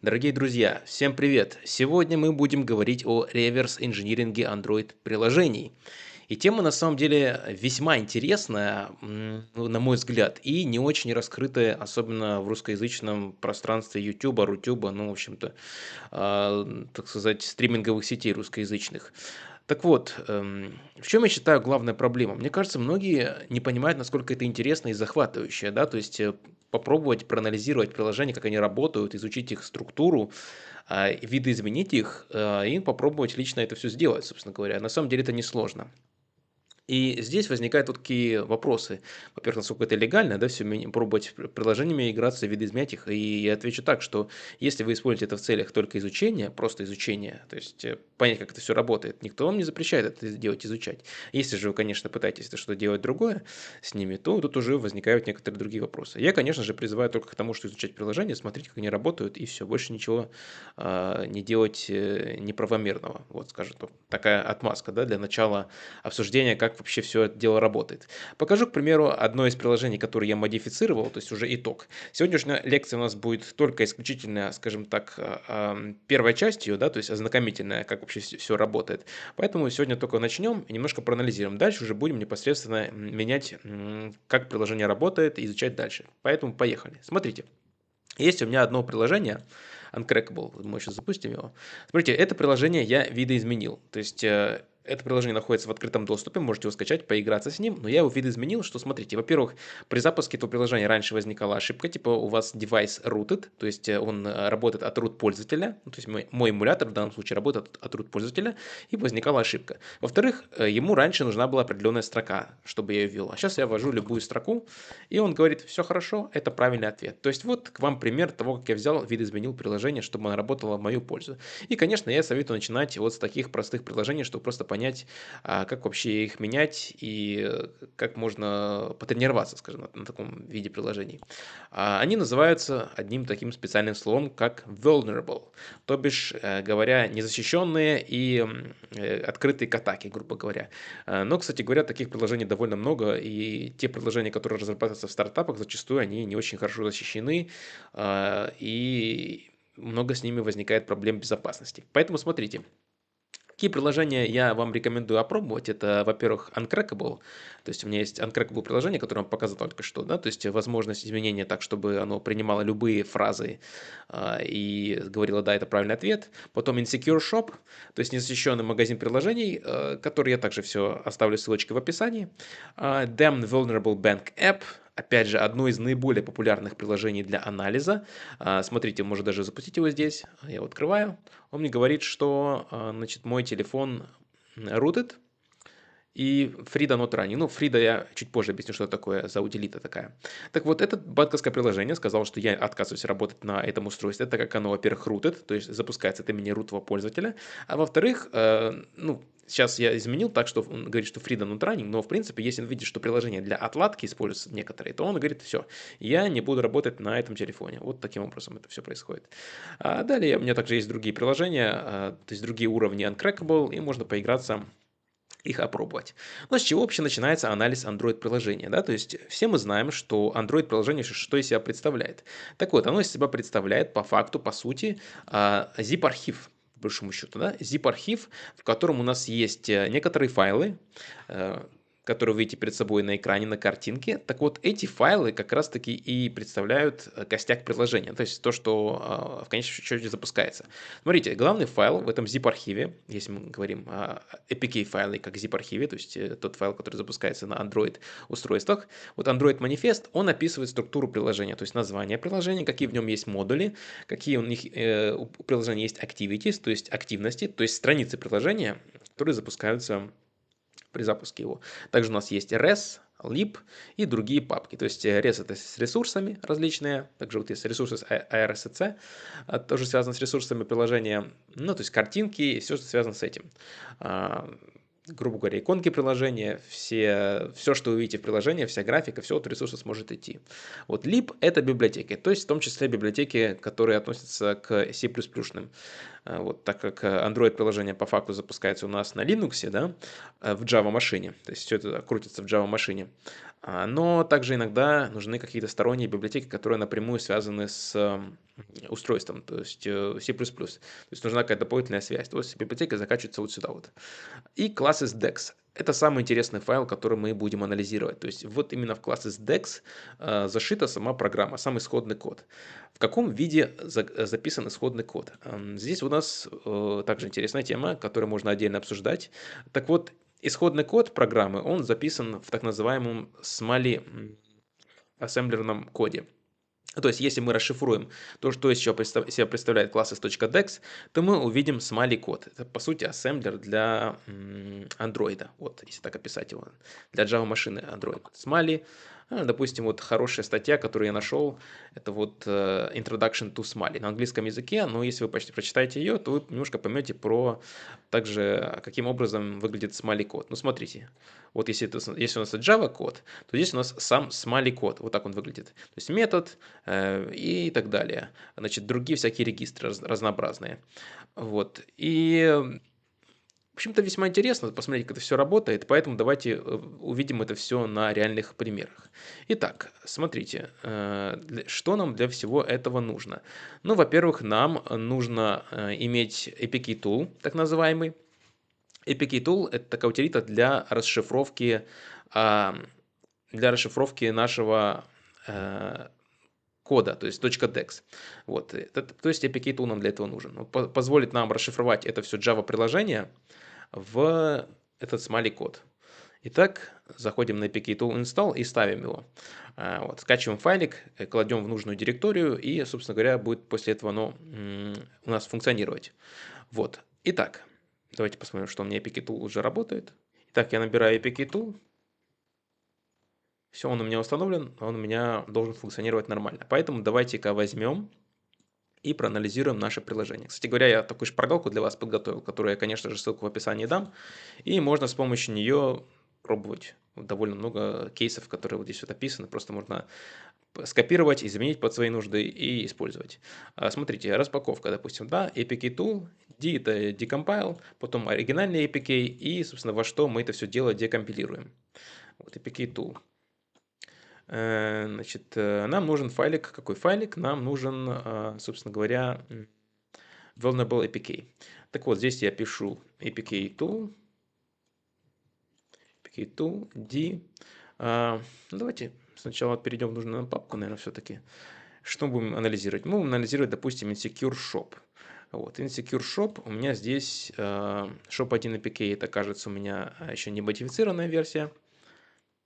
Дорогие друзья, всем привет! Сегодня мы будем говорить о реверс-инжиниринге Android-приложений. И тема на самом деле весьма интересная, ну, на мой взгляд, и не очень раскрытая, особенно в русскоязычном пространстве YouTube, Рутюба, ну, в общем-то, так сказать, стриминговых сетей русскоязычных. Так вот, в чем я считаю главная проблема? Мне кажется, многие не понимают, насколько это интересно и захватывающе, да, то есть попробовать проанализировать приложения, как они работают, изучить их структуру, видоизменить их и попробовать лично это все сделать, собственно говоря. На самом деле это несложно. И здесь возникают вот такие вопросы. Во-первых, насколько это легально, да, все пробовать приложениями играться, видоизменять их. И я отвечу так, что если вы используете это в целях только изучения, просто изучения, то есть понять, как это все работает, никто вам не запрещает это делать, изучать. Если же вы, конечно, пытаетесь это что-то делать другое с ними, то тут уже возникают некоторые другие вопросы. Я, конечно же, призываю только к тому, что изучать приложения, смотреть, как они работают, и все, больше ничего не делать неправомерного. Вот, скажем так, такая отмазка, да, для начала обсуждения, как вообще все это дело работает. Покажу, к примеру, одно из приложений, которое я модифицировал, то есть уже итог. Сегодняшняя лекция у нас будет только исключительно, скажем так, первая часть ее, да, то есть ознакомительная, как вообще все работает. Поэтому сегодня только начнем и немножко проанализируем. Дальше уже будем непосредственно менять, как приложение работает, и изучать дальше. Поэтому поехали. Смотрите. Есть у меня одно приложение, Uncrackable, мы сейчас запустим его. Смотрите, это приложение я видоизменил. То есть это приложение находится в открытом доступе, можете его скачать, поиграться с ним, но я его видоизменил, что, смотрите, во-первых, при запуске этого приложения раньше возникала ошибка, типа у вас девайс rooted, то есть он работает от root пользователя, ну, то есть мой эмулятор в данном случае работает от root пользователя, и возникала ошибка. Во-вторых, ему раньше нужна была определенная строка, чтобы я ее ввел, а сейчас я ввожу любую строку, и он говорит, все хорошо, это правильный ответ. То есть вот к вам пример того, как я взял, видоизменил приложение, чтобы оно работало в мою пользу. И, конечно, я советую начинать вот с таких простых приложений, чтобы просто понять, как вообще их менять и как можно потренироваться, скажем, на таком виде приложений. Они называются одним таким специальным словом, как vulnerable, то бишь, говоря, незащищенные и открытые к атаке, грубо говоря. Но, кстати говоря, таких приложений довольно много, и те приложения, которые разрабатываются в стартапах, зачастую они не очень хорошо защищены, и много с ними возникает проблем безопасности. Поэтому смотрите, какие приложения я вам рекомендую опробовать? Это, во-первых, Uncrackable. То есть у меня есть Uncrackable приложение, которое я вам показал только что, да, то есть возможность изменения так, чтобы оно принимало любые фразы и говорило, да, это правильный ответ. Потом Insecure Shop, то есть незащищенный магазин приложений, который я также все оставлю ссылочки в описании. Damn Vulnerable Bank App, опять же, одно из наиболее популярных приложений для анализа. Смотрите, можно даже запустить его здесь. Я его открываю. Он мне говорит, что, значит, мой телефон rooted и Фрида not running. Ну, Фрида я чуть позже объясню, что это такое за утилита такая. Так вот, это банковское приложение сказало, что я отказываюсь работать на этом устройстве, так как оно, во-первых, rooted, то есть запускается от имени рутового пользователя, а во-вторых, ну, сейчас я изменил так, что он говорит, что Фрида not running, но, в принципе, если он видит, что приложение для отладки используется некоторые, то он говорит, все, я не буду работать на этом телефоне. Вот таким образом это все происходит. А далее у меня также есть другие приложения, то есть другие уровни Uncrackable, и можно поиграться их опробовать. Но с чего вообще начинается анализ Android-приложения? Да? То есть все мы знаем, что Android-приложение что из себя представляет. Так вот, оно из себя представляет по факту, по сути, zip-архив, по большому счету. Да? Zip-архив, в котором у нас есть некоторые файлы, э, которые вы видите перед собой на экране, на картинке. Так вот, эти файлы как раз-таки и представляют костяк приложения, то есть то, что в конечном счете запускается. Смотрите, главный файл в этом zip-архиве, если мы говорим о APK-файле как zip-архиве, то есть тот файл, который запускается на Android-устройствах, вот Android-манифест, он описывает структуру приложения, то есть название приложения, какие в нем есть модули, какие у них у приложения есть activities, то есть активности, то есть страницы приложения, которые запускаются при запуске его. Также у нас есть res, lib и другие папки. То есть res это с ресурсами различные, также вот есть ресурсы с ARSC, тоже связано с ресурсами приложения, ну то есть картинки и все, что связано с этим. Грубо говоря, иконки приложения, все, что вы видите в приложении, вся графика, все от ресурса сможет идти. Вот lib это библиотеки, то есть в том числе библиотеки, которые относятся к C++. Вот, так как Android-приложение по факту запускается у нас на Linux, да, в Java-машине, то есть все это крутится в Java-машине. Но также иногда нужны какие-то сторонние библиотеки, которые напрямую связаны с устройством, то есть C++. То есть нужна какая-то дополнительная связь. То есть библиотека закачивается вот сюда вот. И класс из DEX. Это самый интересный файл, который мы будем анализировать. То есть вот именно в класс из DEX зашита сама программа, сам исходный код. В каком виде записан исходный код? Здесь у нас также интересная тема, которую можно отдельно обсуждать. Так вот, исходный код программы, он записан в так называемом Smalley ассемблерном коде. То есть, если мы расшифруем то, что из себя представляет класс из .dex, то мы увидим smiley код. Это, по сути, ассемблер для Android. Вот, если так описать его. Для Java машины Android. Smiley. Допустим, вот хорошая статья, которую я нашел, это вот Introduction to Smiley на английском языке, но если вы почти прочитаете ее, то вы немножко поймете про также, каким образом выглядит smiley код. Ну, смотрите, вот если у нас Java код, то здесь у нас сам smiley код, вот так он выглядит. То есть метод и так далее. Значит, другие всякие регистры разнообразные. Вот. И в общем-то, весьма интересно посмотреть, как это все работает, поэтому давайте увидим это все на реальных примерах. Итак, смотрите, что нам для всего этого нужно. Ну, во-первых, нам нужно иметь APK Tool, так называемый. APK Tool – это такая утилита для расшифровки нашего кода, то есть .dex. Вот. То есть APK Tool нам для этого нужен. Он позволит нам расшифровать это все Java-приложение в этот smiley код. Итак, заходим на APK Tool Install и ставим его. Вот, скачиваем файлик, кладем в нужную директорию и, собственно говоря, будет после этого оно у нас функционировать. Вот. Итак, давайте посмотрим, что у меня APK Tool уже работает. Итак, я набираю APK Tool. Все, он у меня установлен, он у меня должен функционировать нормально. Поэтому давайте-ка возьмем и проанализируем наше приложение. Кстати говоря, я такую шпаргалку для вас подготовил, которую я, конечно же, ссылку в описании дам. И можно с помощью нее пробовать. Довольно много кейсов, которые вот здесь вот описаны. Просто можно скопировать, изменить под свои нужды и использовать. Смотрите, распаковка, допустим, да, APK Tool, D это decompile, потом оригинальный APK и, собственно, во что мы это все дело декомпилируем. Вот APK Tool. Значит, нам нужен файлик. Какой файлик? Нам нужен, собственно говоря, vulnerable APK. Так вот, здесь я пишу APK tool, D. Давайте сначала перейдем в нужную нам папку, наверное, все-таки. Что будем анализировать? Мы будем анализировать, допустим, Insecure Shop. Вот, Insecure Shop, у меня здесь Shop 1 APK, это, кажется, у меня еще не модифицированная версия.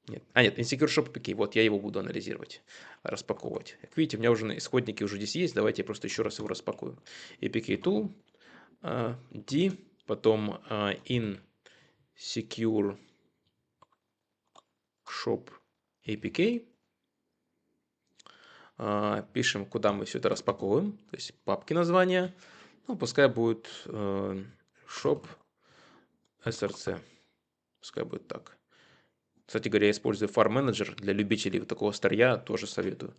Нет, Insecure Shop APK, вот я его буду анализировать, распаковывать. Как видите, у меня уже исходники уже здесь есть, давайте я просто еще раз его распакую. APK Tool, D, потом Insecure Shop APK. Пишем, куда мы все это распаковываем, то есть папки названия. Ну, пускай будет Shop SRC, пускай будет так. Кстати говоря, я использую Farm Manager для любителей вот такого старья, тоже советую.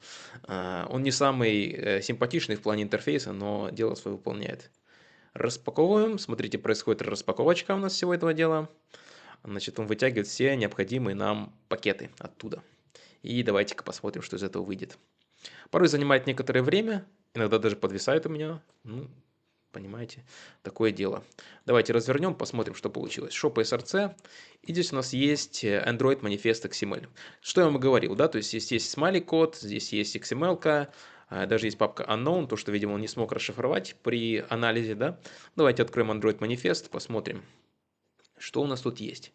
Он не самый симпатичный в плане интерфейса, но дело свое выполняет. Распаковываем. Смотрите, происходит распаковочка у нас всего этого дела. Значит, он вытягивает все необходимые нам пакеты оттуда. И давайте-ка посмотрим, что из этого выйдет. Порой занимает некоторое время, иногда даже подвисает у меня. Ну, понимаете, такое дело. Давайте развернем, посмотрим, что получилось. Shop SRC. И здесь у нас есть Android Manifest XML. Что я вам говорил, да? То есть здесь есть smiley код, здесь есть XML-ка, даже есть папка unknown, то, что, видимо, он не смог расшифровать при анализе, да? Давайте откроем Android Manifest, посмотрим, что у нас тут есть.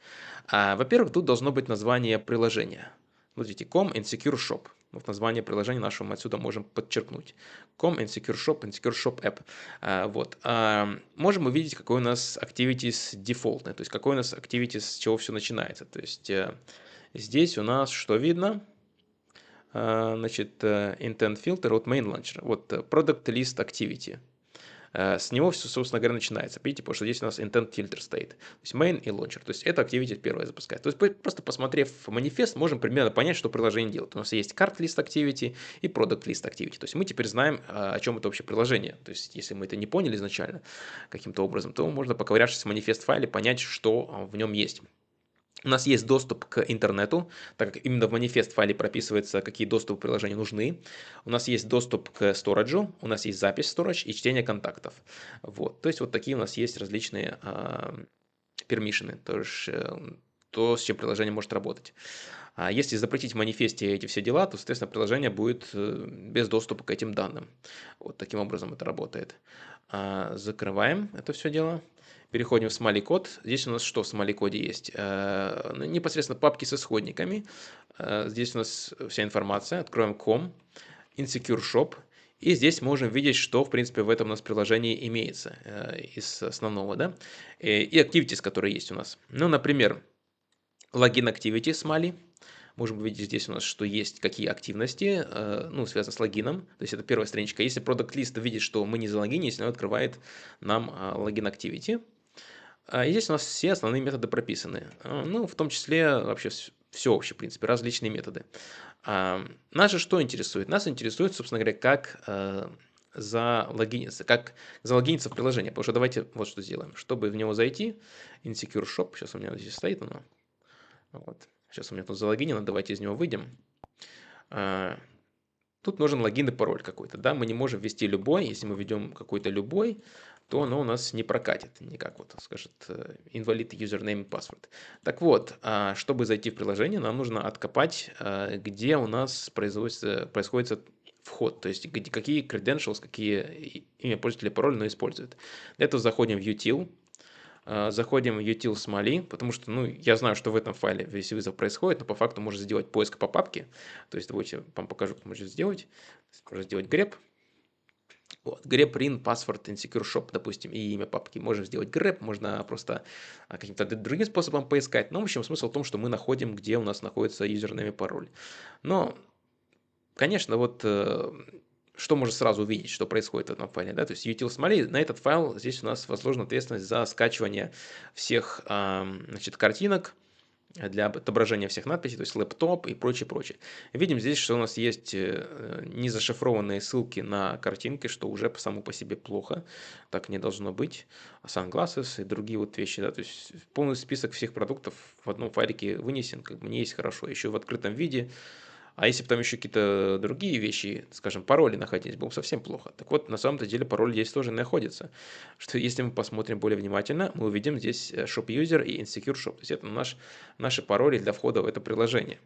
Во-первых, тут должно быть название приложения. Смотрите, com insecure shop. Вот название приложения нашего мы отсюда можем подчеркнуть. Com insecure shop app. Вот. Можем увидеть, какой у нас activities дефолтный, то есть какой у нас activities, с чего все начинается. То есть здесь у нас что видно? Значит, intent filter от main launcher. Вот product list activity. С него все, собственно говоря, начинается. Видите, потому что здесь у нас intent filter стоит. То есть main и launcher. То есть это activity первое запускает. То есть просто посмотрев манифест, можем примерно понять, что приложение делает. У нас есть cart list activity и product list activity. То есть мы теперь знаем, о чем это вообще приложение. То есть если мы это не поняли изначально каким-то образом, то можно, поковырявшись в манифест файле, понять, что в нем есть. У нас есть доступ к интернету, так как именно в манифест файле прописывается, какие доступы приложения нужны. У нас есть доступ к сториджу, у нас есть запись в storage и чтение контактов. Вот. То есть вот такие у нас есть различные пермишины, то, с чем приложение может работать. А если запретить в манифесте эти все дела, то, соответственно, приложение будет без доступа к этим данным. Вот таким образом это работает. Закрываем это все дело. Переходим в Smalley код. Здесь у нас что в Smalley коде есть? Непосредственно папки с исходниками. Здесь у нас вся информация. Откроем com, insecure shop. И здесь можем видеть, что, в принципе, в этом у нас приложении имеется из основного, да, и activities, которые есть у нас. Ну, например, логин activity Smalley. Можем увидеть здесь у нас, что есть какие активности, ну, связаны с логином. То есть это первая страничка. Если Product List видит, что мы не залогинились, он открывает нам логин activity. И здесь у нас все основные методы прописаны. Ну, в том числе вообще все вообще, в принципе, различные методы. Нас же что интересует? Нас интересует, собственно говоря, как залогиниться в приложение. Потому что давайте вот что сделаем. Чтобы в него зайти, Insecure Shop, сейчас у меня здесь стоит оно. Вот. Сейчас у меня тут залогинено, давайте из него выйдем. Тут нужен логин и пароль какой-то, да, мы не можем ввести любой, если мы введем какой-то любой, то оно у нас не прокатит никак, вот скажет invalid username и password. Так вот, чтобы зайти в приложение, нам нужно откопать, где у нас происходит вход, то есть какие credentials, какие имя пользователя, пароль оно использует. Для этого заходим в util, заходим в util Smalley, потому что, ну, я знаю, что в этом файле весь вызов происходит, но по факту можно сделать поиск по папке. То есть давайте вам покажу, как можно сделать. Можно сделать grep. Вот, grep rin password insecure shop, допустим, и имя папки. Можем сделать grep, можно просто каким-то другим способом поискать. Но, в общем, смысл в том, что мы находим, где у нас находится юзернейм и пароль. Но, конечно, вот что можно сразу увидеть, что происходит в этом файле, да, то есть util Smalley, на этот файл здесь у нас возложена ответственность за скачивание всех, значит, картинок, для отображения всех надписей, то есть лэптоп и прочее, прочее. Видим здесь, что у нас есть незашифрованные ссылки на картинки, что уже само по себе плохо, так не должно быть. Sunglasses и другие вот вещи, да, то есть полный список всех продуктов в одном файлике вынесен, как бы не есть хорошо, еще в открытом виде. А если бы там еще какие-то другие вещи, скажем, пароли находились, было бы совсем плохо. Так вот, на самом-то деле пароль здесь тоже находится. Что если мы посмотрим более внимательно, мы увидим здесь Shop User и Insecure Shop. То есть это наши пароли для входа в это приложение.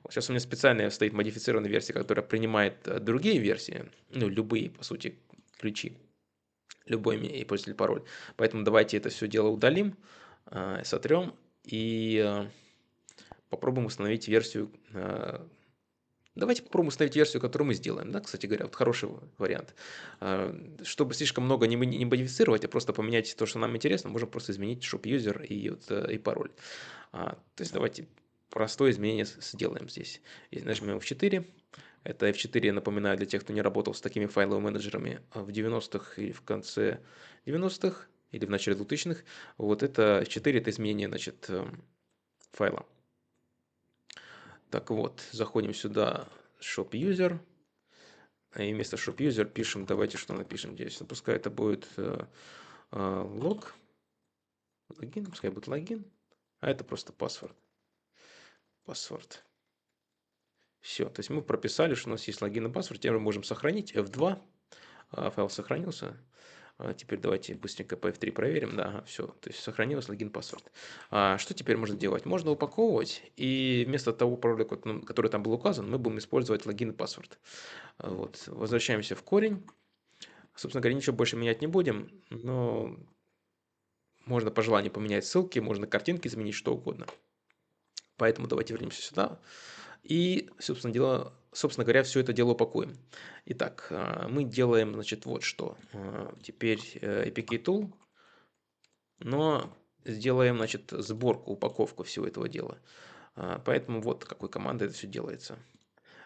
Вот сейчас у меня специально стоит модифицированная версия, которая принимает другие версии, ну, любые, по сути, ключи, любой имя и пользователь пароль. Поэтому давайте это все дело удалим, сотрем и попробуем установить версию. Давайте попробуем установить версию, которую мы сделаем. Да, кстати говоря, вот хороший вариант. Чтобы слишком много не модифицировать, а просто поменять то, что нам интересно, можем просто изменить shop user и пароль. То есть давайте простое изменение сделаем здесь. И нажмем F4. Это F4, я напоминаю, для тех, кто не работал с такими файловыми менеджерами в 90-х или в конце 90-х, или в начале 2000-х. Вот это F4, это изменение, значит, файла. Так вот, заходим сюда, Shop User, и вместо Shop User пишем, давайте что напишем здесь, пускай это будет лог, логин, пускай будет логин, а это просто password. Все, то есть мы прописали, что у нас есть логин и password, теперь мы можем сохранить, F2, файл сохранился. Теперь давайте быстренько по F3 проверим. Да, все, то есть сохранилось логин, паспорт. Что теперь можно делать? Можно упаковывать, и вместо того пароля, который там был указан, мы будем использовать логин и паспорт. Вот. Возвращаемся в корень. Собственно говоря, ничего больше менять не будем, но можно по желанию поменять ссылки, можно картинки изменить, что угодно. Поэтому давайте вернемся сюда. И, собственно говоря, все это дело упакуем. Итак, мы делаем, значит, вот что. Теперь APK Tool, но сделаем, значит, сборку, упаковку всего этого дела. Поэтому вот какой командой это все делается.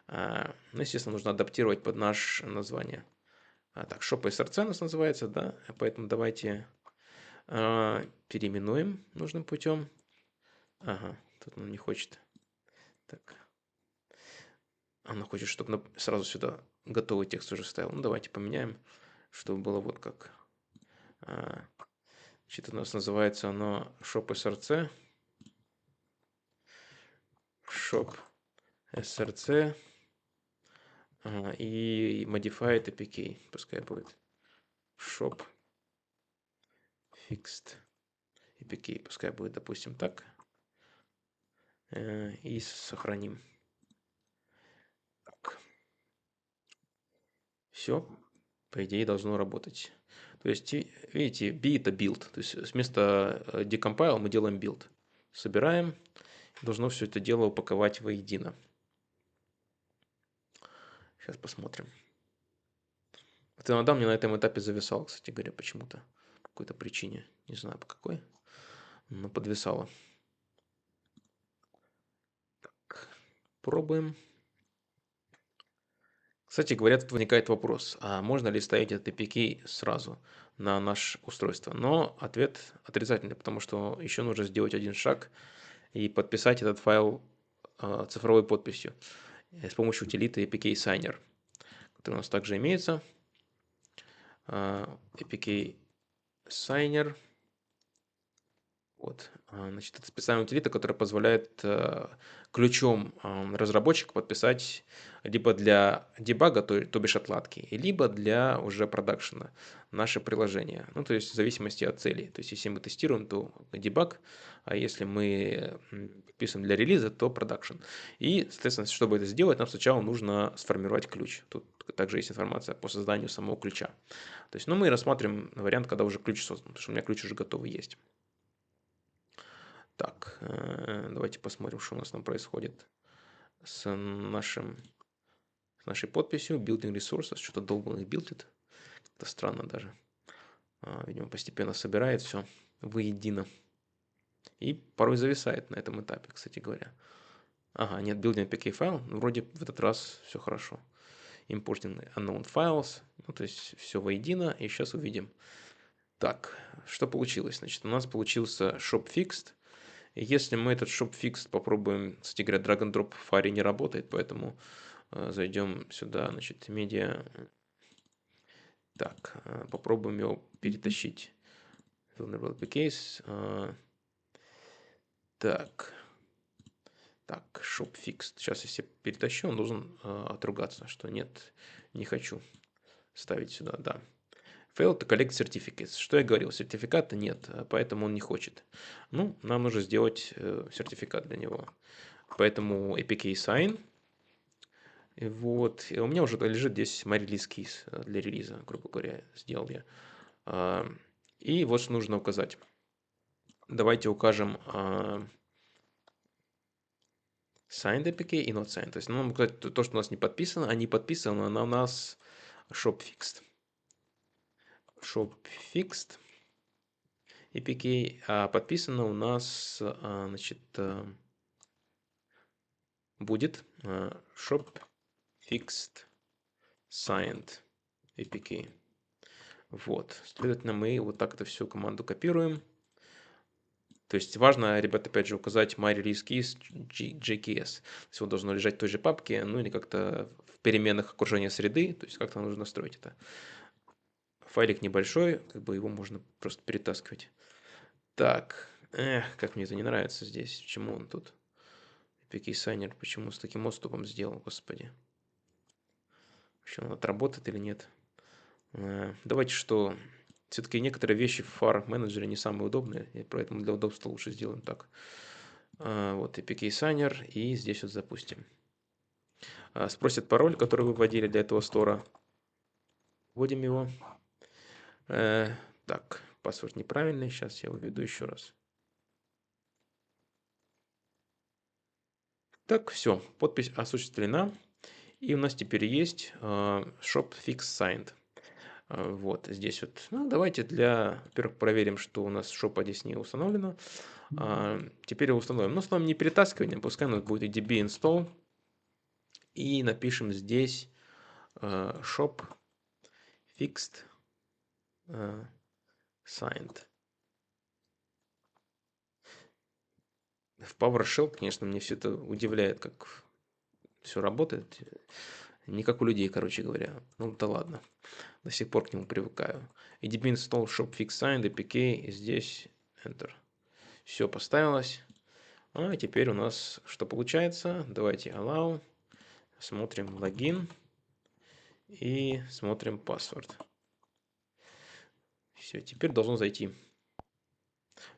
Ну, естественно, нужно адаптировать под наше название. Так, shop SRC у нас называется, да, поэтому давайте переименуем нужным путем. Ага, тут он не хочет. Так, она хочет, чтобы сразу сюда готовый текст уже ставил. Ну, давайте поменяем, чтобы было вот как. Значит, у нас называется оно shop SRC. Shop SRC. И modified APK. Пускай будет shop fixed APK. Пускай будет, допустим, так. И сохраним. Так. Все, по идее, должно работать. То есть, видите, B это build. То есть, вместо decompile мы делаем build. Собираем. Должно все это дело упаковать воедино. Сейчас посмотрим. Это иногда мне на этом этапе зависало, кстати говоря, почему-то. По какой-то причине. Не знаю по какой. Но подвисало. Так, пробуем. Кстати говоря, тут возникает вопрос, а можно ли ставить этот APK сразу на наше устройство? Но ответ отрицательный, потому что еще нужно сделать один шаг и подписать этот файл цифровой подписью с помощью утилиты APK Signer, который у нас также имеется. APK Signer. Вот. Значит, это специальная утилита, которая позволяет ключом разработчика подписать либо для дебага, то бишь отладки, либо для уже продакшена наше приложение. Ну, то есть в зависимости от целей. То есть если мы тестируем, то дебаг, а если мы подписываем для релиза, то продакшн. И, соответственно, чтобы это сделать, нам сначала нужно сформировать ключ. Тут также есть информация по созданию самого ключа. То есть, ну, мы рассмотрим вариант, когда уже ключ создан, потому что у меня ключ уже готовый есть. Так, давайте посмотрим, что у нас там происходит с нашей подписью. Building resources. Что-то долго он их билдит. Это странно даже. Видимо, постепенно собирает все воедино. И порой зависает на этом этапе, кстати говоря. Ага, нет, building APK файл. Вроде в этот раз все хорошо. Importing unknown files. Ну, то есть все воедино. И сейчас увидим. Так, что получилось? Значит, у нас получился shop fixed. Если мы этот shop fixed попробуем, кстати говоря, drag and drop в Fire не работает, поэтому зайдем сюда, значит, media. Так, попробуем его перетащить. Vulnerable APKs. Так, shop fixed. Сейчас, если перетащу, он должен отругаться, что нет, не хочу ставить сюда, да. Fail to collect certificates. Что я говорил? Сертификата нет, поэтому он не хочет. Ну, нам нужно сделать сертификат для него. Поэтому APK sign. И вот. И у меня уже лежит здесь my release keys для релиза, грубо говоря, сделал я. И вот что нужно указать. Давайте укажем signed APK и not signed. То есть нам указать то, что у нас не подписано, а не подписано на нас shop fixed. Shop fixed APK, а подписано у нас, значит, будет shop fixed signed APK. Вот, следовательно, мы вот так это всю команду копируем. То есть важно, ребята, опять же, указать my release keys JKS. То есть он должно лежать в той же папке, ну или как-то в переменных окружения среды. То есть как-то нужно настроить это. Файлик небольшой, как бы его можно просто перетаскивать. Так, как мне это не нравится здесь. Почему он тут? APK Signer, почему с таким отступом сделал, господи. Вообще он отработает или нет? Давайте что... Все-таки некоторые вещи в FAR менеджере не самые удобные, и поэтому для удобства лучше сделаем так. Вот APK Signer, и здесь вот запустим. Спросит пароль, который вы вводили для этого стора. Вводим его. Так, паспорт неправильный, сейчас я введу еще раз. Так, все, подпись осуществлена. И у нас теперь есть shop fix signed. Вот здесь вот. Ну, давайте во-первых, проверим, что у нас shop здесь не установлено. Теперь его установим. Но с нами не перетаскиваем, пускай у нас будет db install. И напишем здесь shop fixed signed. В PowerShell, конечно, мне все это удивляет, как все работает. Не как у людей, короче говоря. Ну да ладно. До сих пор к нему привыкаю. EDB install shop fix sign, APK, и здесь Enter. Все поставилось. А теперь у нас что получается? Давайте allow. Смотрим логин. И смотрим password. Все, теперь должно зайти.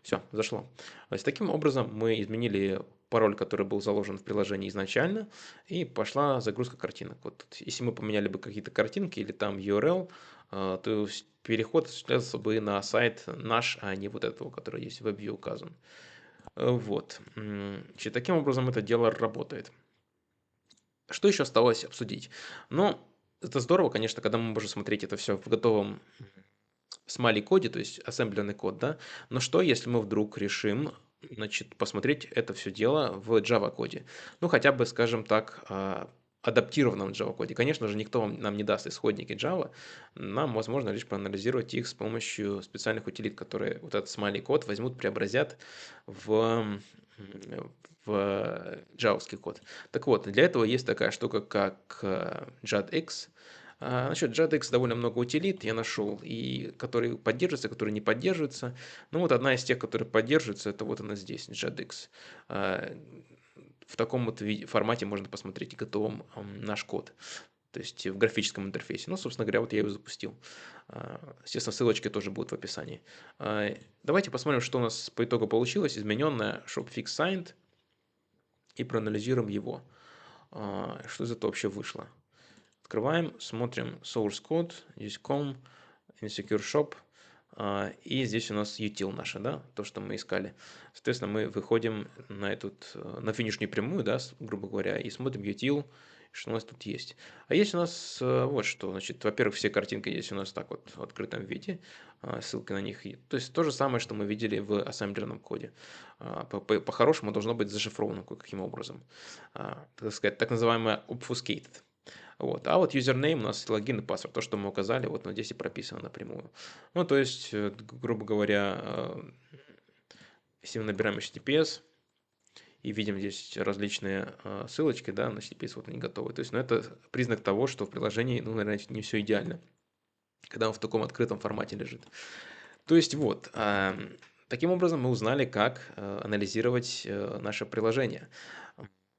Все, зашло. То есть, таким образом мы изменили пароль, который был заложен в приложении изначально, и пошла загрузка картинок. Вот, если мы поменяли бы какие-то картинки или там URL, то переход осуществлялся бы на сайт наш, а не вот этого, который есть в WebView указан. Вот. Значит, таким образом это дело работает. Что еще осталось обсудить? Ну, это здорово, конечно, когда мы можем смотреть это все в готовом смайли коде, то есть ассемблерный код, да. Но что, если мы вдруг решим, значит, посмотреть это все дело в Java коде? Ну, хотя бы, скажем так, адаптированном Java коде. Конечно же, никто нам не даст исходники Java, нам возможно лишь проанализировать их с помощью специальных утилит, которые вот этот смайли код возьмут, преобразят в джавовский код. Так вот, для этого есть такая штука, как JADX. Насчет JADX довольно много утилит я нашел, и которые поддерживаются, которые не поддерживаются. Ну вот одна из тех, которые поддерживаются, это вот она здесь, JADX. В таком вот формате можно посмотреть и готовым наш код, то есть в графическом интерфейсе. Ну, собственно говоря, вот я его запустил. Естественно, ссылочки тоже будут в описании. Давайте посмотрим, что у нас по итогу получилось. Измененное shopfix signed. И проанализируем его. Что из этого вообще вышло? Открываем, смотрим source code, здесь com, insecure shop, и здесь у нас util наша, да, то, что мы искали. Соответственно, мы выходим на финишную прямую, да, грубо говоря, и смотрим util, что у нас тут есть. А есть у нас вот что, значит, во-первых, все картинки здесь у нас так вот в открытом виде, ссылки на них. То есть то же самое, что мы видели в ассемблерном коде. По-хорошему должно быть зашифровано каким образом. Так сказать, так называемое obfuscated. Вот. А вот username у нас логин и паспорт, то, что мы указали, вот здесь и прописано напрямую. Ну, то есть, грубо говоря, если мы набираем HTTPS и видим здесь различные ссылочки, да, на HTTPS вот они готовы. То есть, ну, это признак того, что в приложении, ну, наверное, не все идеально, когда он в таком открытом формате лежит. То есть, вот, таким образом мы узнали, как анализировать наше приложение.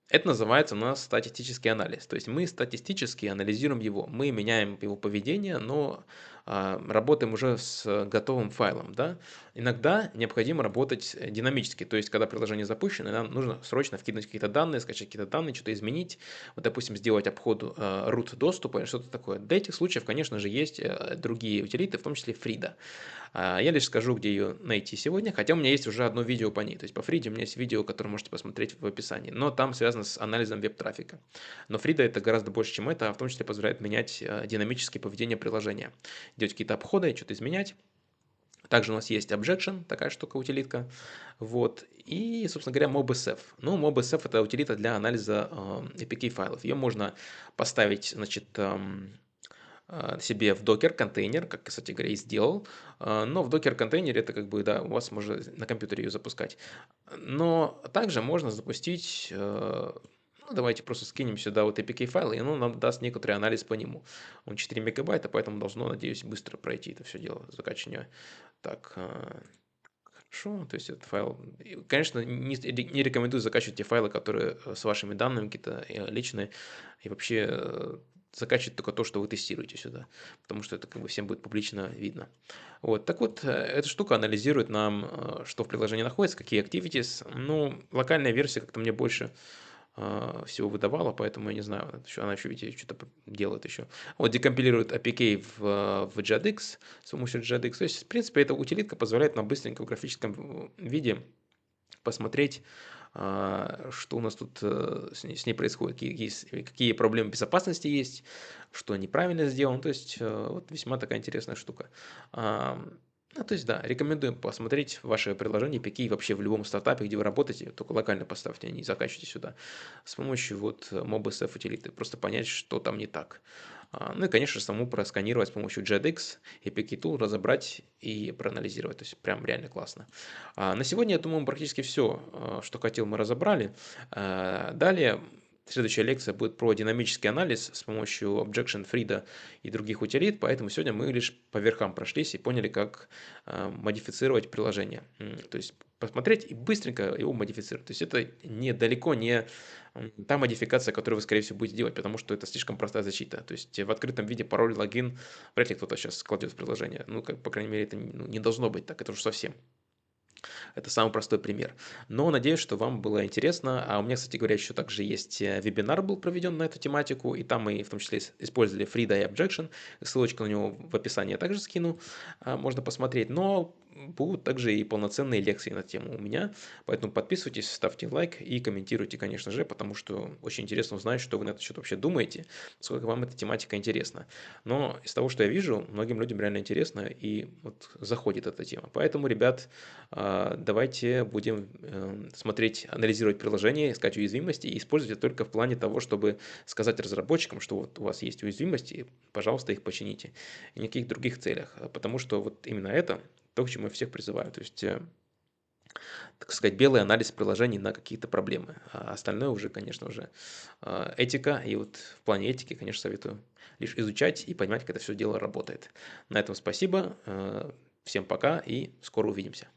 Это называется у нас статистический анализ. То есть мы статистически анализируем его. Мы меняем его поведение, но работаем уже с готовым файлом. Да? Иногда необходимо работать динамически. То есть, когда приложение запущено, нам нужно срочно вкинуть какие-то данные, скачать какие-то данные, что-то изменить. Вот, допустим, сделать обход root доступа или что-то такое. Для этих случаев, конечно же, есть другие утилиты, в том числе Frida. Я лишь скажу, где ее найти сегодня, хотя у меня есть уже одно видео по ней. То есть по Фриде у меня есть видео, которое можете посмотреть в описании, но там связано с анализом веб-трафика. Но Фрида это гораздо больше, чем это, а в том числе позволяет менять динамические поведение приложения. Делать какие-то обходы, что-то изменять. Также у нас есть Objection, такая штука, утилитка. Вот. И, собственно говоря, MobSF. Ну, MobSF это утилита для анализа APK файлов. Ее можно поставить, значит, себе в докер контейнер, как, кстати говоря, и сделал. Но в докер контейнере это как бы, да, у вас можно на компьютере ее запускать. Но также можно запустить, ну, давайте просто скинем сюда вот APK файл, и оно нам даст некоторый анализ по нему. Он 4 мегабайта, поэтому должно, надеюсь, быстро пройти это все дело, закачивание. Так, хорошо, то есть этот файл, конечно, не рекомендую закачивать те файлы, которые с вашими данными какие-то личные, и вообще закачивать только то, что вы тестируете сюда, потому что это как бы всем будет публично видно. Вот, так вот, эта штука анализирует нам, что в приложении находится, какие activities. Ну, локальная версия как-то мне больше всего выдавала, поэтому я не знаю, она еще, видите, что-то делает еще. Вот, декомпилирует APK в JADX, с помощью JADX. То есть, в принципе, эта утилитка позволяет нам быстренько в графическом виде посмотреть, что у нас тут с ней происходит, какие проблемы безопасности есть, что неправильно сделано. То есть, вот весьма такая интересная штука. Ну, то есть, да, рекомендуем посмотреть ваше приложение APK вообще в любом стартапе, где вы работаете, только локально поставьте, а не закачивайте сюда с помощью вот MobSF утилиты, просто понять, что там не так. Ну и, конечно, саму просканировать с помощью JetX и PKTool, разобрать и проанализировать. То есть прям реально классно. На сегодня, я думаю, практически все, что хотел, мы разобрали. Далее следующая лекция будет про динамический анализ с помощью Objection Freeda и других утилит, поэтому сегодня мы лишь по верхам прошлись и поняли, как модифицировать приложение. То есть посмотреть и быстренько его модифицировать. То есть это недалеко не та модификация, которую вы, скорее всего, будете делать, потому что это слишком простая защита. То есть в открытом виде пароль, логин вряд ли кто-то сейчас кладет в приложение. Ну, как, по крайней мере, это не должно быть так, это уж совсем. Это самый простой пример. Но надеюсь, что вам было интересно. А у меня, кстати говоря, еще также есть вебинар был проведен на эту тематику, и там мы в том числе использовали FreeDAI Objection. Ссылочку на него в описании я также скину, можно посмотреть. Но будут также и полноценные лекции на тему у меня, поэтому подписывайтесь, ставьте лайк и комментируйте, конечно же, потому что очень интересно узнать, что вы на этот счет вообще думаете, сколько вам эта тематика интересна. Но из того, что я вижу, многим людям реально интересно и вот заходит эта тема. Поэтому, ребят, давайте будем смотреть, анализировать приложение, искать уязвимости и использовать это только в плане того, чтобы сказать разработчикам, что вот у вас есть уязвимости, пожалуйста, их почините. И никаких других целях. Потому что вот именно это то, к чему я всех призываю. То есть, так сказать, белый анализ приложений на какие-то проблемы. А остальное уже, конечно же, этика. И вот в плане этики, конечно, советую лишь изучать и понимать, как это все дело работает. На этом спасибо. Всем пока и скоро увидимся.